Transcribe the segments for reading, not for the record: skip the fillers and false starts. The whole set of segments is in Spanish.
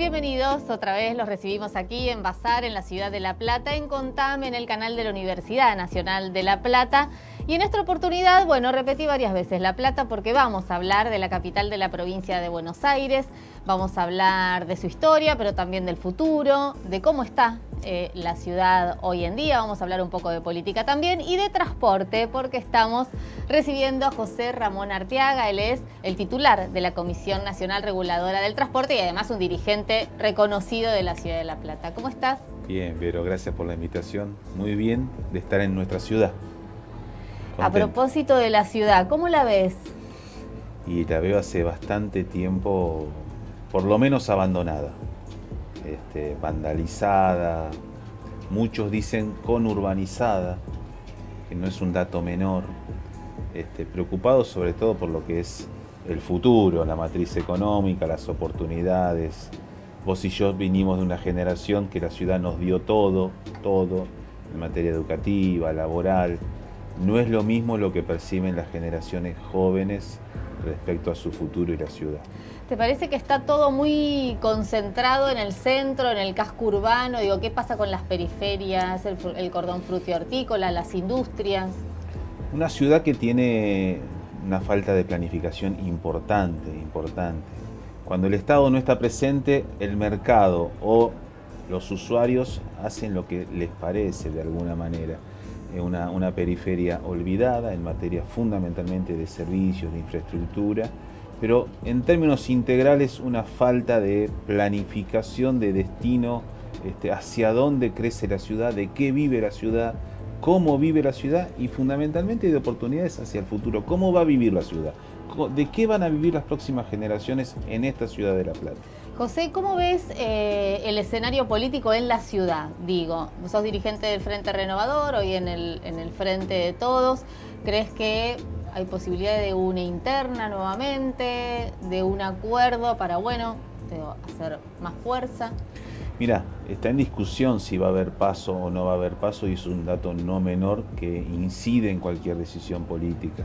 Bienvenidos otra vez, los recibimos aquí en Bazar, en la ciudad de La Plata, en Contame, en el canal de la Universidad Nacional de La Plata. Y en esta oportunidad, bueno, repetí varias veces La Plata porque vamos a hablar de la capital de la provincia de Buenos Aires, vamos a hablar de su historia, pero también del futuro, de cómo está la ciudad hoy en día. Vamos a hablar un poco de política también y de transporte, porque estamos recibiendo a José Ramón Arteaga. Él es el titular de la Comisión Nacional Reguladora del Transporte y además un dirigente reconocido de la ciudad de La Plata. ¿Cómo estás? Bien, Vero, gracias por la invitación. Muy bien de estar en nuestra ciudad. Contento. A propósito de la ciudad, ¿cómo la ves? Y la veo hace bastante tiempo, por lo menos abandonada, vandalizada, muchos dicen conurbanizada, que no es un dato menor, preocupados sobre todo por lo que es el futuro, la matriz económica, las oportunidades. Vos y yo vinimos de una generación que la ciudad nos dio todo, en materia educativa, laboral. No es lo mismo lo que perciben las generaciones jóvenes respecto a su futuro y la ciudad. ¿Te parece que está todo muy concentrado en el centro, en el casco urbano? Digo, ¿qué pasa con las periferias, el cordón frutihortícola, las industrias? Una ciudad que tiene una falta de planificación importante. Cuando el Estado no está presente, el mercado o los usuarios hacen lo que les parece de alguna manera. Una periferia olvidada en materia fundamentalmente de servicios, de infraestructura, pero en términos integrales una falta de planificación de destino, hacia dónde crece la ciudad, de qué vive la ciudad, cómo vive la ciudad y fundamentalmente de oportunidades hacia el futuro. ¿Cómo va a vivir la ciudad? ¿De qué van a vivir las próximas generaciones en esta ciudad de La Plata? José, ¿cómo ves el escenario político en la ciudad? Digo, vos sos dirigente del Frente Renovador, hoy en el Frente de Todos. ¿Crees que hay posibilidad de una interna nuevamente, de un acuerdo para, bueno, hacer más fuerza? Mirá, está en discusión si va a haber paso o no va a haber paso y es un dato no menor que incide en cualquier decisión política.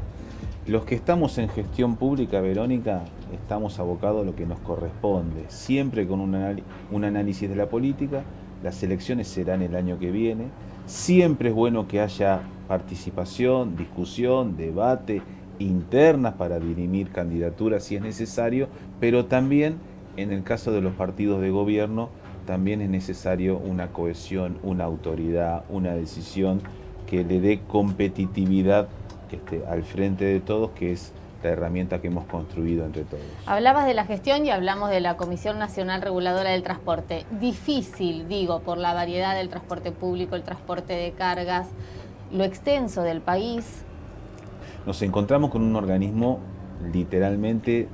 Los que estamos en gestión pública, Verónica, estamos abocados a lo que nos corresponde, siempre con un análisis de la política. Las elecciones serán el año que viene. Siempre es bueno que haya participación, discusión, debate, internas para dirimir candidaturas si es necesario, pero también, en el caso de los partidos de gobierno, también es necesario una cohesión, una autoridad, una decisión que le dé competitividad al Frente de Todos, que es la herramienta que hemos construido entre todos. Hablabas de la gestión y hablamos de la Comisión Nacional Reguladora del Transporte. Difícil, digo, por la variedad del transporte público, el transporte de cargas, lo extenso del país. Nos encontramos con un organismo literalmente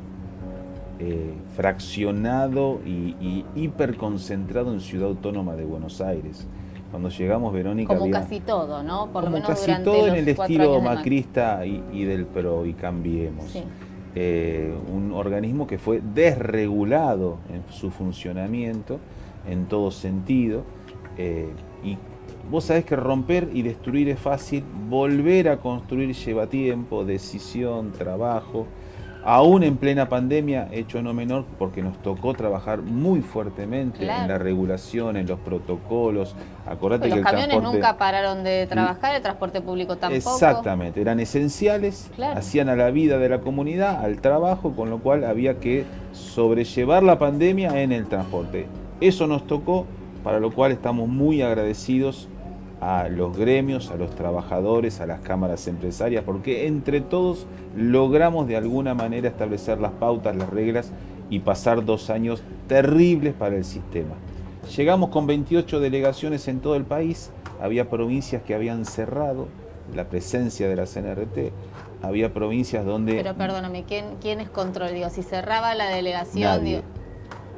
fraccionado y hiperconcentrado en Ciudad Autónoma de Buenos Aires. Cuando llegamos, Verónica, como casi todo, ¿no? Por lo menos casi durante todo los en el 4 estilo años de macrista y del PRO y Cambiemos. Sí. Un organismo que fue desregulado en su funcionamiento en todo sentido. Y vos sabés que romper y destruir es fácil, volver a construir lleva tiempo, decisión, trabajo. Aún en plena pandemia, hecho no menor, porque nos tocó trabajar muy fuertemente en la regulación, en los protocolos. Acordate que los camiones transporte nunca pararon de trabajar, el transporte público tampoco. Exactamente, eran esenciales, hacían a la vida de la comunidad, al trabajo, con lo cual había que sobrellevar la pandemia en el transporte. Eso nos tocó, para lo cual estamos muy agradecidos a los gremios, a los trabajadores, a las cámaras empresarias, porque entre todos logramos de alguna manera establecer las pautas, las reglas y pasar 2 años terribles para el sistema. Llegamos con 28 delegaciones en todo el país, había provincias que habían cerrado la presencia de la CNRT, había provincias donde... Pero perdóname, ¿quién es control? Digo, si cerraba la delegación...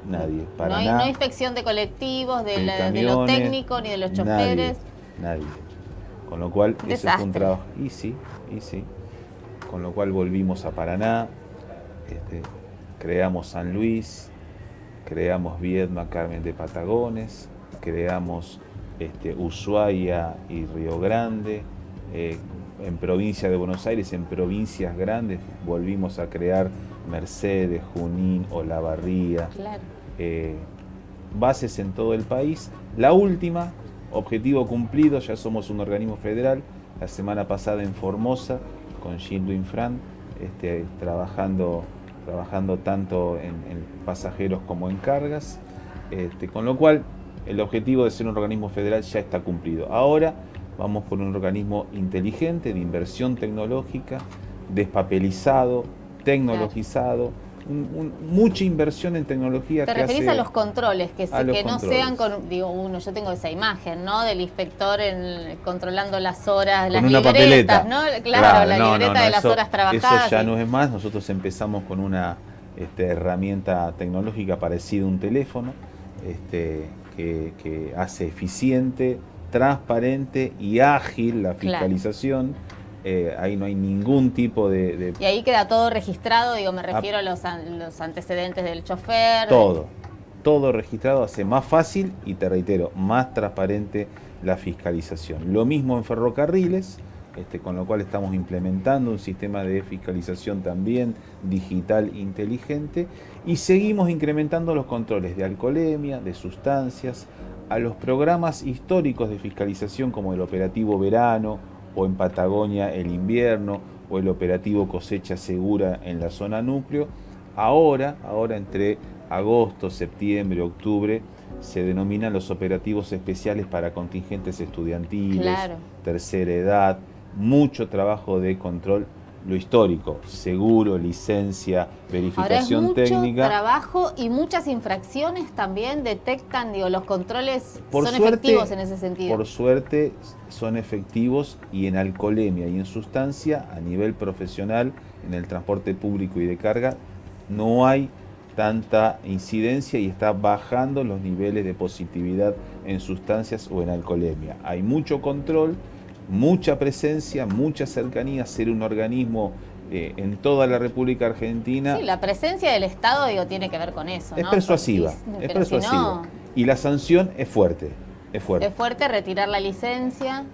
Nadie. No hay inspección de colectivos, de lo técnico, ni de los choferes. Nadie. Con lo cual, Desastre. Eso fue un trabajo. Y sí. Con lo cual volvimos a Paraná, creamos San Luis, creamos Viedma, Carmen de Patagones, creamos Ushuaia y Río Grande. En provincia de Buenos Aires, en provincias grandes, volvimos a crear Mercedes, Junín, Olavarría. Claro. bases en todo el país. La última, objetivo cumplido, ya somos un organismo federal. La semana pasada en Formosa, con Gildo Infran, trabajando tanto en pasajeros como en cargas, con lo cual el objetivo de ser un organismo federal ya está cumplido. Ahora vamos por un organismo inteligente, de inversión tecnológica, despapelizado, tecnologizado, mucha inversión en tecnología. ¿Te referís a los controles? Que no sean con, yo tengo esa imagen, ¿no? Del inspector controlando las horas, las libretas, papeleta, ¿no? Claro, la libreta de las horas trabajadas. Eso ya no es más. Nosotros empezamos con una herramienta tecnológica parecida a un teléfono, que hace eficiente, transparente y ágil la fiscalización. Ahí no hay ningún tipo de... Y ahí queda todo registrado, me refiero a los antecedentes del chofer. Todo registrado, hace más fácil y, te reitero, más transparente la fiscalización. Lo mismo en ferrocarriles, con lo cual estamos implementando un sistema de fiscalización también digital inteligente, y seguimos incrementando los controles de alcoholemia, de sustancias, a los programas históricos de fiscalización como el operativo verano, o en Patagonia el invierno, o el operativo cosecha segura en la zona núcleo. Ahora entre agosto, septiembre, octubre, se denominan los operativos especiales para contingentes estudiantiles, tercera edad, mucho trabajo de control, lo histórico, seguro, licencia, verificación técnica. Ahora es mucho trabajo y muchas infracciones también detectan, los controles son efectivos en ese sentido. Por suerte son efectivos, y en alcoholemia y en sustancia, a nivel profesional, en el transporte público y de carga, no hay tanta incidencia y está bajando los niveles de positividad en sustancias o en alcoholemia. Hay mucho control, mucha presencia, mucha cercanía, ser un organismo en toda la República Argentina. Sí, la presencia del Estado, tiene que ver con eso, ¿no? Es persuasiva, es persuasiva. Si no... Y la sanción es fuerte, es fuerte. Es fuerte retirar la licencia.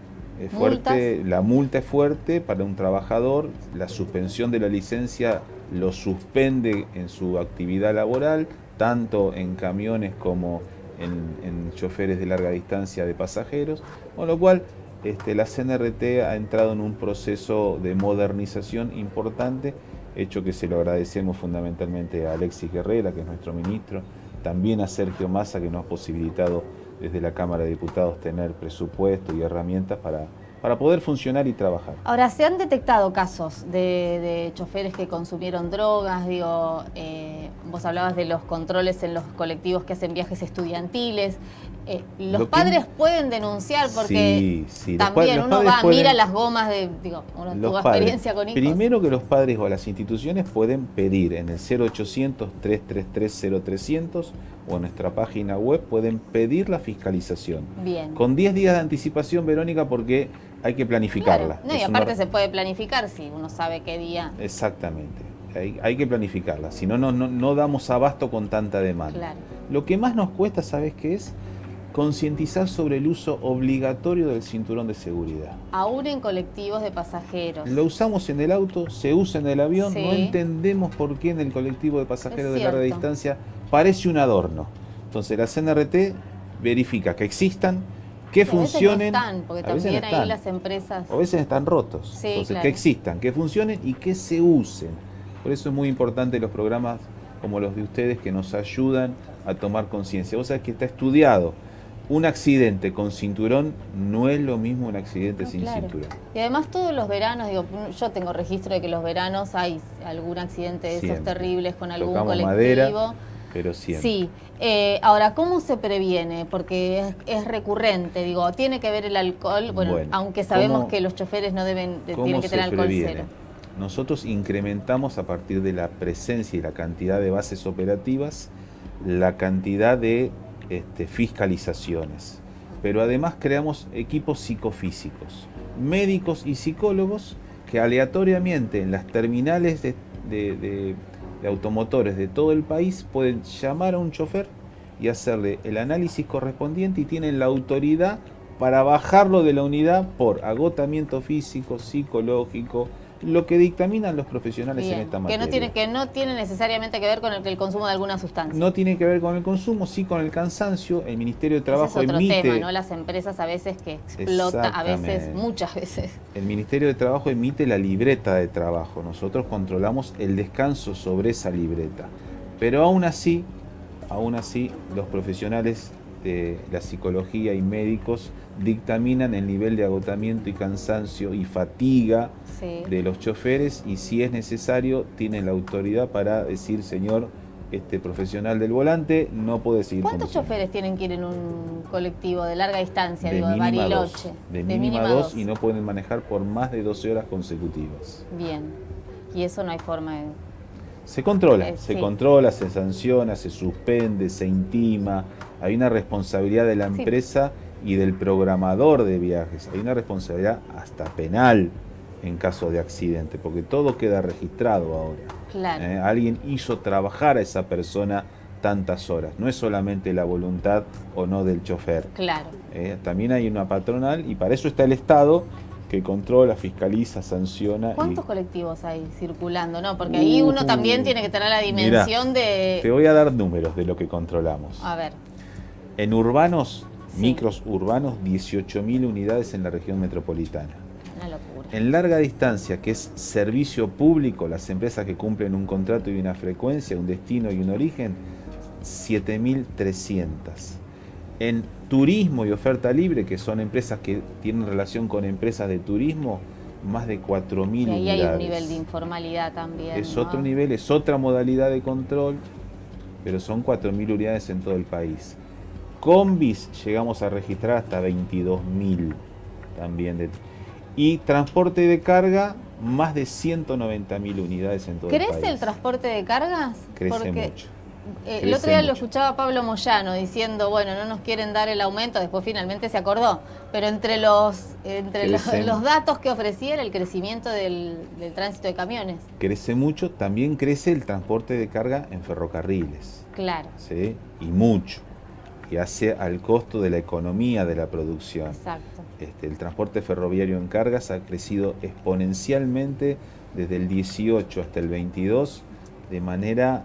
Es fuerte, la multa es fuerte para un trabajador, la suspensión de la licencia lo suspende en su actividad laboral, tanto en camiones como en choferes de larga distancia de pasajeros, con lo cual la CNRT ha entrado en un proceso de modernización importante, hecho que se lo agradecemos fundamentalmente a Alexis Guerrera, que es nuestro ministro, también a Sergio Massa, que nos ha posibilitado desde la Cámara de Diputados tener presupuesto y herramientas para poder funcionar y trabajar. Ahora, ¿se han detectado casos de choferes que consumieron drogas? Vos hablabas de los controles en los colectivos que hacen viajes estudiantiles. Los padres pueden denunciar, porque también uno mira las gomas uno tuvo experiencia con hijos. Primero, que los padres o las instituciones pueden pedir en el 0800-333-0300 o en nuestra página web, pueden pedir la fiscalización. Bien. Con 10 días de anticipación, Verónica, porque hay que planificarla. Claro. No, y aparte se puede planificar si uno sabe qué día. Exactamente. Hay que planificarla, si no, no damos abasto con tanta demanda. Claro. Lo que más nos cuesta, ¿sabes qué es? Concientizar sobre el uso obligatorio del cinturón de seguridad. Aún en colectivos de pasajeros. Lo usamos en el auto, se usa en el avión, no entendemos por qué en el colectivo de pasajeros de larga distancia parece un adorno. Entonces la CNRT verifica que existan, que funcionen. A veces no están, porque también ahí las empresas... A veces están rotos. Sí, entonces, que existan, que funcionen y que se usen. Por eso es muy importante los programas como los de ustedes, que nos ayudan a tomar conciencia. Vos sabés que está estudiado. Un accidente con cinturón no es lo mismo un accidente sin cinturón. Y además todos los veranos, yo tengo registro de que los veranos hay algún accidente de esos terribles con algún colectivo. Madera, pero siempre. Sí. Ahora, ¿cómo se previene? Porque es recurrente, tiene que ver el alcohol, bueno aunque sabemos que los choferes no tienen que tener alcohol cero. Nosotros incrementamos, a partir de la presencia y la cantidad de bases operativas, la cantidad de fiscalizaciones, pero además creamos equipos psicofísicos, médicos y psicólogos, que aleatoriamente en las terminales de automotores de todo el país pueden llamar a un chofer y hacerle el análisis correspondiente, y tienen la autoridad para bajarlo de la unidad por agotamiento físico, psicológico, lo que dictaminan los profesionales Bien, en esta materia. Que no tiene necesariamente que ver con el consumo de alguna sustancia. No tiene que ver con el consumo, sí con el cansancio. El Ministerio de Trabajo Ese es otro emite... tema, ¿no? Las empresas a veces que explota, a veces, muchas veces. El Ministerio de Trabajo emite la libreta de trabajo. Nosotros controlamos el descanso sobre esa libreta. Pero aún así, los profesionales de la psicología y médicos dictaminan el nivel de agotamiento y cansancio y fatiga de los choferes, y si es necesario tienen la autoridad para decir: señor, este profesional del volante no puede seguir ¿Cuántos conduciendo. choferes tienen que ir en un colectivo de larga distancia, de Bariloche? De mínima dos, y no pueden manejar por más de 12 horas consecutivas. Bien, y eso no hay forma de... Se controla, se sanciona, se suspende, se intima. Hay una responsabilidad de la empresa y del programador de viajes. Hay una responsabilidad hasta penal en caso de accidente, porque todo queda registrado ahora. Claro. Alguien hizo trabajar a esa persona tantas horas. No es solamente la voluntad o no del chofer. Claro. También hay una patronal, y para eso está el Estado, que controla, fiscaliza, sanciona. ¿Cuántos colectivos hay circulando? No, porque ahí uno también tiene que tener la dimensión de... Te voy a dar números de lo que controlamos. A ver. En urbanos, micros urbanos, 18.000 unidades en la región metropolitana. Una locura. En larga distancia, que es servicio público, las empresas que cumplen un contrato y una frecuencia, un destino y un origen, 7.300. En turismo y oferta libre, que son empresas que tienen relación con empresas de turismo, más de 4.000 unidades. Y ahí hay un nivel de informalidad también. Es otro nivel, es otra modalidad de control, pero son 4.000 unidades en todo el país. Combis llegamos a registrar hasta 22.000 también. Y transporte de carga, más de 190.000 unidades en todo el país. ¿Crece el transporte de cargas? Crece mucho. El otro día lo escuchaba a Pablo Moyano diciendo, bueno, no nos quieren dar el aumento, después finalmente se acordó, pero entre los datos que ofrecía era el crecimiento del tránsito de camiones. Crece mucho, también crece el transporte de carga en ferrocarriles. Claro. ¿Sí? Y mucho. Y hace al costo de la economía de la producción. Exacto. El transporte ferroviario en cargas ha crecido exponencialmente desde el 18 hasta el 22 de manera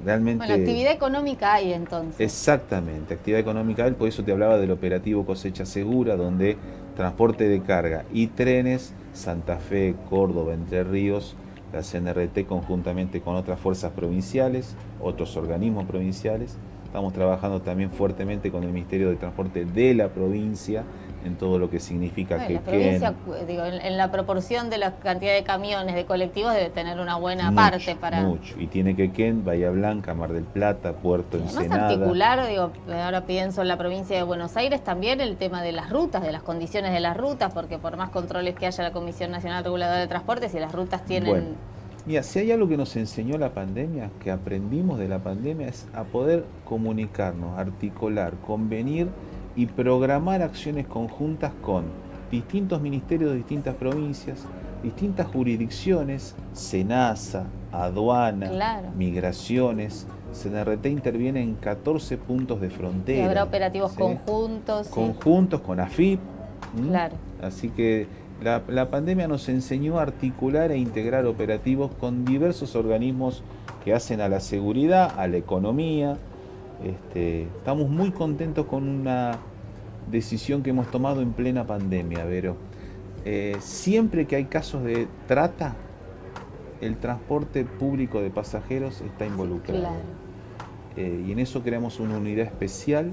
realmente... Bueno, actividad económica hay entonces. Exactamente, actividad económica hay, por eso te hablaba del operativo Cosecha Segura, donde transporte de carga y trenes, Santa Fe, Córdoba, Entre Ríos, la CNRT conjuntamente con otras fuerzas provinciales, otros organismos provinciales. Estamos trabajando también fuertemente con el Ministerio de Transporte de la provincia en todo lo que significa que la provincia, digo, en la proporción de la cantidad de camiones, de colectivos, debe tener una buena parte para... Mucho, y tiene Quequén, Bahía Blanca, Mar del Plata, Puerto Ensenada. Además articular, digo, ahora pienso en la provincia de Buenos Aires también el tema de las rutas, de las condiciones de las rutas, porque por más controles que haya la Comisión Nacional Reguladora de Transportes, si las rutas tienen... Bueno, mira, si hay algo que nos enseñó la pandemia, que aprendimos de la pandemia, es a poder comunicarnos, articular, convenir y programar acciones conjuntas con distintos ministerios de distintas provincias, distintas jurisdicciones, SENASA, aduana, migraciones. CNRT interviene en 14 puntos de frontera. Y habrá operativos conjuntos. Conjuntos con AFIP. Claro. Así que la pandemia nos enseñó a articular e integrar operativos con diversos organismos que hacen a la seguridad, a la economía. Estamos muy contentos con una decisión que hemos tomado en plena pandemia, Vero. Siempre que hay casos de trata, el transporte público de pasajeros está involucrado. Claro. Y en eso creamos una unidad especial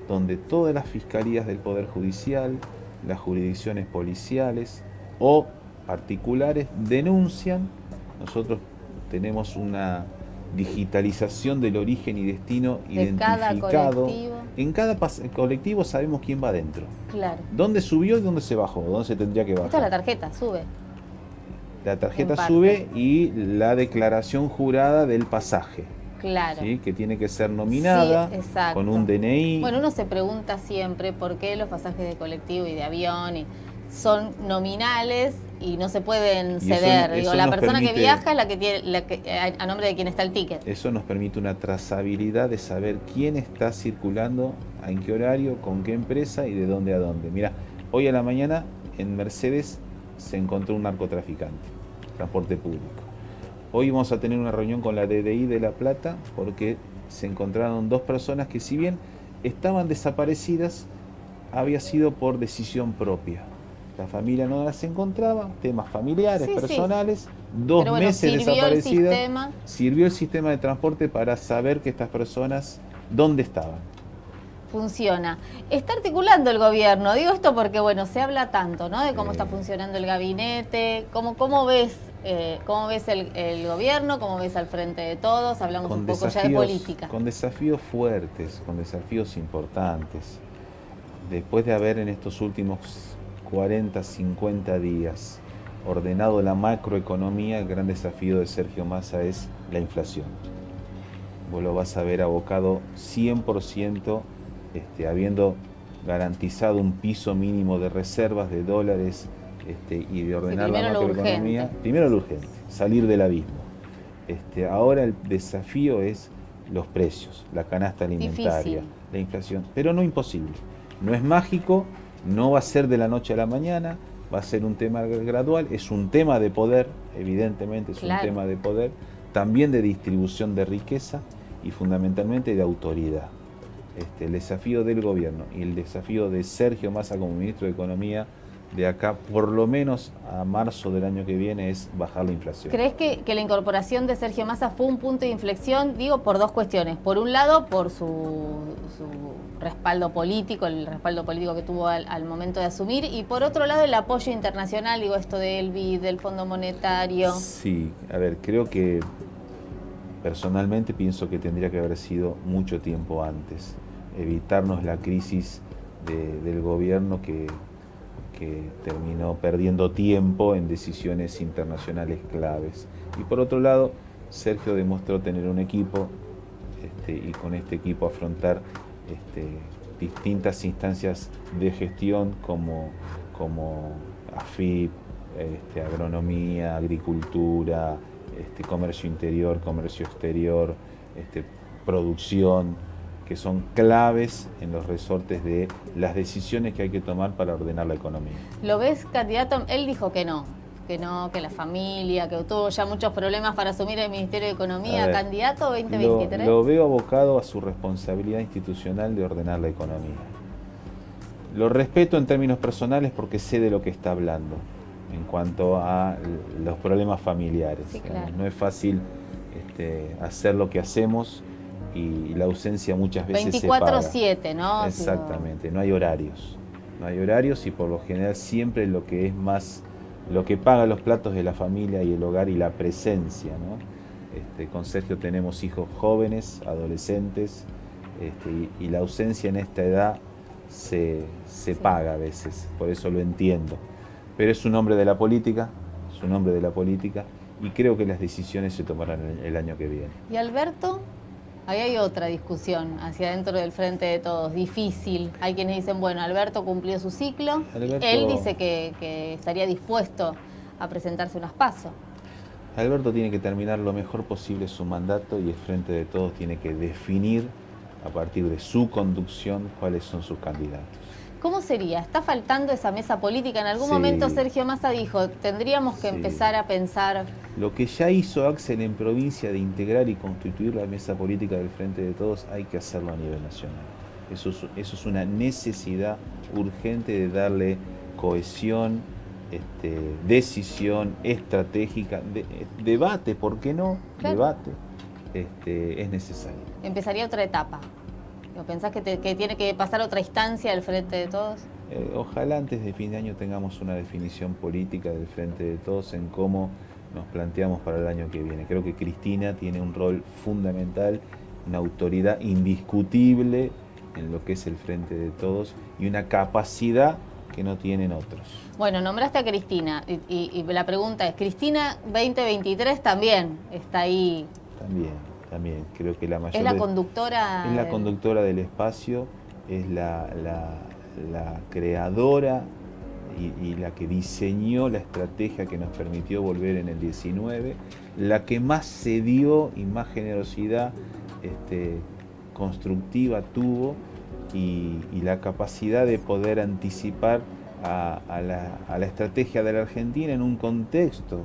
donde todas las fiscalías del Poder Judicial, las jurisdicciones policiales o particulares denuncian. Nosotros tenemos una digitalización del origen y destino de identificado. Cada colectivo. En cada colectivo sabemos quién va adentro. Claro. Dónde subió y dónde se bajó, dónde se tendría que bajar. Esta es la tarjeta, sube. La tarjeta sube y la declaración jurada del pasaje. Claro. ¿Sí? Que tiene que ser nominada, con un DNI. Bueno, uno se pregunta siempre por qué los pasajes de colectivo y de avión son nominales y no se pueden ceder. Digo, la persona que viaja es la que tiene, a nombre de quien está el ticket. Eso nos permite una trazabilidad de saber quién está circulando, en qué horario, con qué empresa y de dónde a dónde. Mira, hoy a la mañana en Mercedes se encontró un narcotraficante, transporte público. Hoy vamos a tener una reunión con la DDI de La Plata porque se encontraron 2 personas que, si bien estaban desaparecidas, había sido por decisión propia. La familia no las encontraba, temas familiares, personales, 2 meses desaparecidas. Sirvió el sistema de transporte para saber que estas personas, ¿dónde estaban? Funciona. Está articulando el gobierno, digo esto porque, bueno, se habla tanto, ¿no?, de cómo está funcionando el gabinete. ¿Cómo ves el gobierno? ¿Cómo ves al Frente de Todos? Hablamos un poco ya de política. Con desafíos fuertes, con desafíos importantes. Después de haber en estos últimos 40, 50 días ordenado la macroeconomía, el gran desafío de Sergio Massa es la inflación. Vos lo vas a ver abocado 100%, habiendo garantizado un piso mínimo de reservas de dólares y de ordenar la macroeconomía. Primero lo urgente, salir del abismo. Ahora el desafío es los precios, la canasta alimentaria, la inflación, pero no imposible. No es mágico, no va a ser de la noche a la mañana, va a ser un tema gradual, es un tema de poder, evidentemente es un tema de poder, también de distribución de riqueza y fundamentalmente de autoridad. El desafío del gobierno y el desafío de Sergio Massa como ministro de Economía de acá, por lo menos a marzo del año que viene, es bajar la inflación. ¿Crees que la incorporación de Sergio Massa fue un punto de inflexión? Digo, por 2 cuestiones. Por un lado, por su respaldo político, el respaldo político que tuvo al momento de asumir, y por otro lado, el apoyo internacional, digo, esto del BID, del Fondo Monetario. Sí, a ver, creo que personalmente pienso que tendría que haber sido mucho tiempo antes, evitarnos la crisis del gobierno que terminó perdiendo tiempo en decisiones internacionales claves. Y por otro lado, Sergio demostró tener un equipo y con este equipo afrontar distintas instancias de gestión como AFIP, agronomía, agricultura, comercio interior, comercio exterior, producción, que son claves en los resortes de las decisiones que hay que tomar para ordenar la economía. ¿Lo ves candidato? Él dijo que no, que la familia, que tuvo ya muchos problemas para asumir el Ministerio de Economía. ¿Candidato 2023? Lo veo abocado a su responsabilidad institucional de ordenar la economía. Lo respeto en términos personales porque sé de lo que está hablando en cuanto a los problemas familiares. Sí, claro. No es fácil hacer lo que hacemos y la ausencia muchas veces 24/7, ¿no? Exactamente, no hay horarios. No hay horarios y por lo general siempre lo que es más, lo que paga los platos de la familia y el hogar y la presencia, ¿no? Con Sergio tenemos hijos jóvenes, adolescentes, y la ausencia en esta edad se paga a veces, por eso lo entiendo. Pero es un hombre de la política, y creo que las decisiones se tomarán el año que viene. ¿Y Alberto? Ahí hay otra discusión hacia dentro del Frente de Todos, difícil. Hay quienes dicen, bueno, Alberto cumplió su ciclo. Él dice que estaría dispuesto a presentarse unas PASO. Alberto tiene que terminar lo mejor posible su mandato y el Frente de Todos tiene que definir a partir de su conducción cuáles son sus candidatos. ¿Cómo sería? ¿Está faltando esa mesa política? En algún momento Sergio Massa dijo, tendríamos que empezar a pensar... Lo que ya hizo Axel en provincia de integrar y constituir la mesa política del Frente de Todos, hay que hacerlo a nivel nacional. Eso es una necesidad urgente de darle cohesión, decisión estratégica, debate, ¿por qué no? Claro. Debate, es necesario. Empezaría otra etapa. ¿No pensás que tiene que pasar otra instancia del Frente de Todos? Ojalá antes de fin de año tengamos una definición política del Frente de Todos en cómo nos planteamos para el año que viene. Creo que Cristina tiene un rol fundamental, una autoridad indiscutible en lo que es el Frente de Todos y una capacidad que no tienen otros. Bueno, nombraste a Cristina y la pregunta es, ¿Cristina 2023 también está ahí? También, creo que la mayor... ¿Es la conductora? Es la conductora del espacio, es la creadora y la que diseñó la estrategia que nos permitió volver en el 19, la que más cedió y más generosidad constructiva tuvo y la capacidad de poder anticipar a la estrategia de la Argentina en un contexto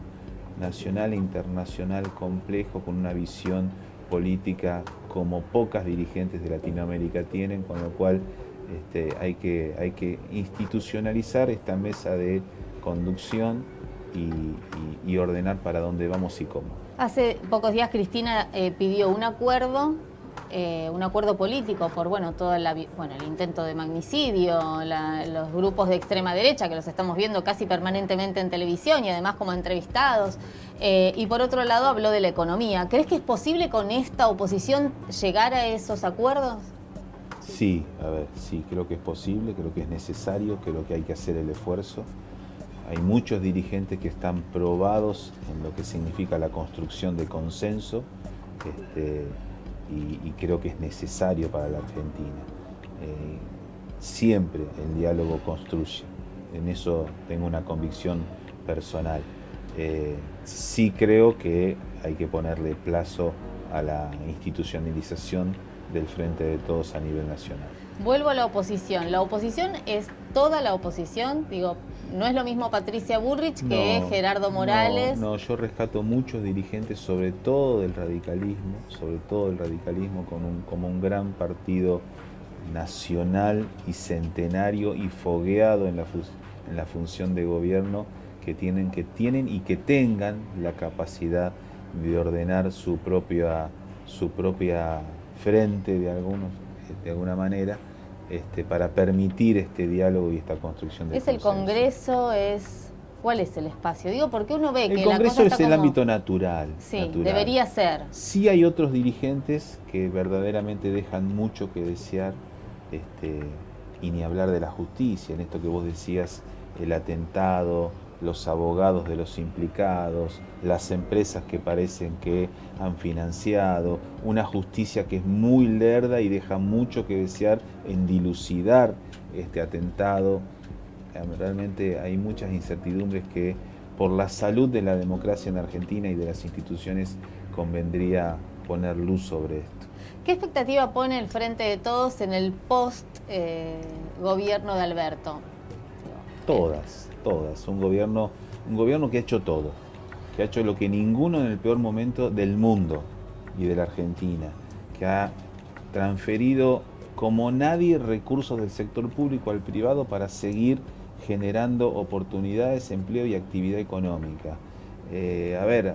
nacional e internacional complejo, con una visión política como pocas dirigentes de Latinoamérica tienen, con lo cual hay que institucionalizar esta mesa de conducción y ordenar para dónde vamos y cómo. Hace pocos días Cristina pidió un acuerdo político por todo el intento de magnicidio, los grupos de extrema derecha que los estamos viendo casi permanentemente en televisión y además como entrevistados. Y por otro lado habló de la economía. ¿Crees que es posible con esta oposición llegar a esos acuerdos? Sí, sí, creo que es posible, creo que es necesario, creo que hay que hacer el esfuerzo. Hay muchos dirigentes que están probados en lo que significa la construcción de consenso, y creo que es necesario para la Argentina. Siempre el diálogo construye, en eso tengo una convicción personal. Sí creo que hay que ponerle plazo a la institucionalización del Frente de Todos a nivel nacional. Vuelvo a la oposición. ¿La oposición es toda la oposición? Digo, no es lo mismo Patricia Bullrich que Gerardo Morales. No, yo rescato muchos dirigentes, sobre todo del radicalismo, como un gran partido nacional y centenario y fogueado en la función de gobierno, que tienen y que tengan la capacidad de ordenar su propia frente de alguna manera, para permitir este diálogo y esta construcción de consenso. ¿Es el Congreso? ¿Cuál es el espacio? Digo, porque uno ve que el Congreso es el ámbito natural. Sí, debería ser. Sí hay otros dirigentes que verdaderamente dejan mucho que desear, y ni hablar de la justicia, en esto que vos decías, el atentado, los abogados de los implicados, las empresas que parecen que han financiado, una justicia que es muy lerda y deja mucho que desear en dilucidar este atentado. Realmente hay muchas incertidumbres que, por la salud de la democracia en Argentina y de las instituciones, convendría poner luz sobre esto. ¿Qué expectativa pone el Frente de Todos en el post-gobierno de Alberto? Todas. Un gobierno que ha hecho todo, que ha hecho lo que ninguno en el peor momento del mundo y de la Argentina, que ha transferido como nadie recursos del sector público al privado para seguir generando oportunidades, empleo y actividad económica.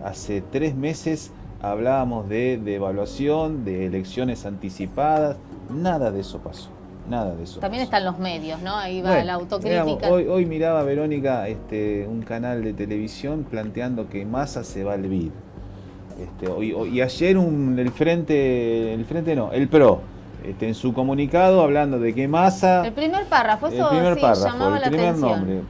Hace 3 meses hablábamos de devaluación, de elecciones anticipadas, nada de eso pasó. También están los medios, ¿no? Ahí va la autocrítica. Hoy miraba Verónica un canal de televisión planteando que Massa se va al BID. Y ayer el PRO, en su comunicado hablando de que Massa... El primer párrafo, llamaba la atención. Nombre.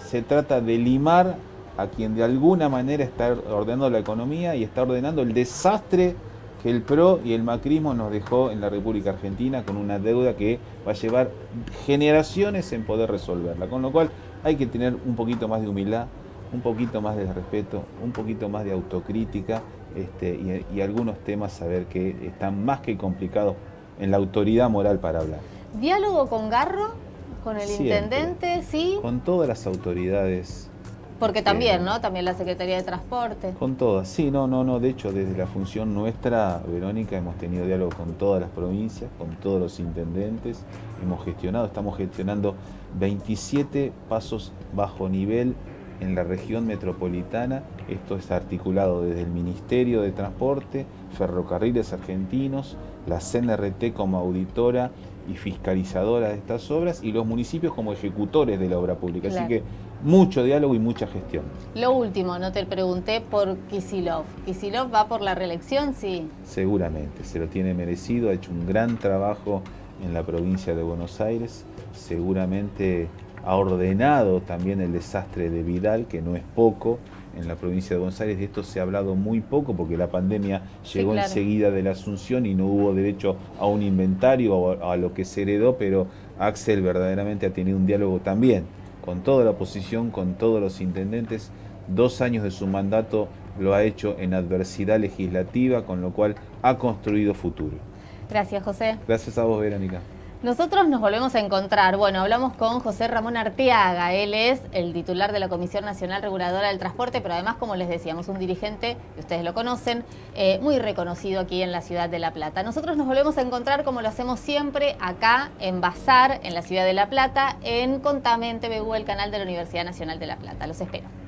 Se trata de limar a quien de alguna manera está ordenando la economía y está ordenando el desastre que el PRO y el macrismo nos dejó en la República Argentina, con una deuda que va a llevar generaciones en poder resolverla. Con lo cual hay que tener un poquito más de humildad, un poquito más de respeto, un poquito más de autocrítica, y algunos temas saber que están más que complicados en la autoridad moral para hablar. ¿Diálogo con Garro? ¿Con el intendente? ¿Sí? Con todas las autoridades. Porque también, ¿no? También la Secretaría de Transporte. Con todas, sí, no. De hecho, desde la función nuestra, Verónica, hemos tenido diálogo con todas las provincias, con todos los intendentes. Estamos gestionando 27 pasos bajo nivel en la región metropolitana. Esto está articulado desde el Ministerio de Transporte, Ferrocarriles Argentinos, la CNRT como auditora y fiscalizadora de estas obras, y los municipios como ejecutores de la obra pública. Claro. Así que mucho diálogo y mucha gestión. Lo último, no te pregunté por Kicillof. ¿Kicillof va por la reelección? Sí. Seguramente, se lo tiene merecido, ha hecho un gran trabajo en la provincia de Buenos Aires, seguramente ha ordenado también el desastre de Vidal, que no es poco, en la provincia de Buenos Aires. De esto se ha hablado muy poco porque la pandemia llegó enseguida de la Asunción y no hubo derecho a un inventario o a lo que se heredó, pero Axel verdaderamente ha tenido un diálogo también con toda la oposición, con todos los intendentes. 2 años de su mandato lo ha hecho en adversidad legislativa, con lo cual ha construido futuro. Gracias, José. Gracias a vos, Verónica. Nosotros nos volvemos a encontrar. Bueno, hablamos con José Ramón Arteaga. Él es el titular de la Comisión Nacional Reguladora del Transporte, pero además, como les decíamos, un dirigente, y ustedes lo conocen, muy reconocido aquí en la ciudad de La Plata. Nosotros nos volvemos a encontrar, como lo hacemos siempre, acá en Bazar, en la ciudad de La Plata, en Contame en TVU, el canal de la Universidad Nacional de La Plata. Los espero.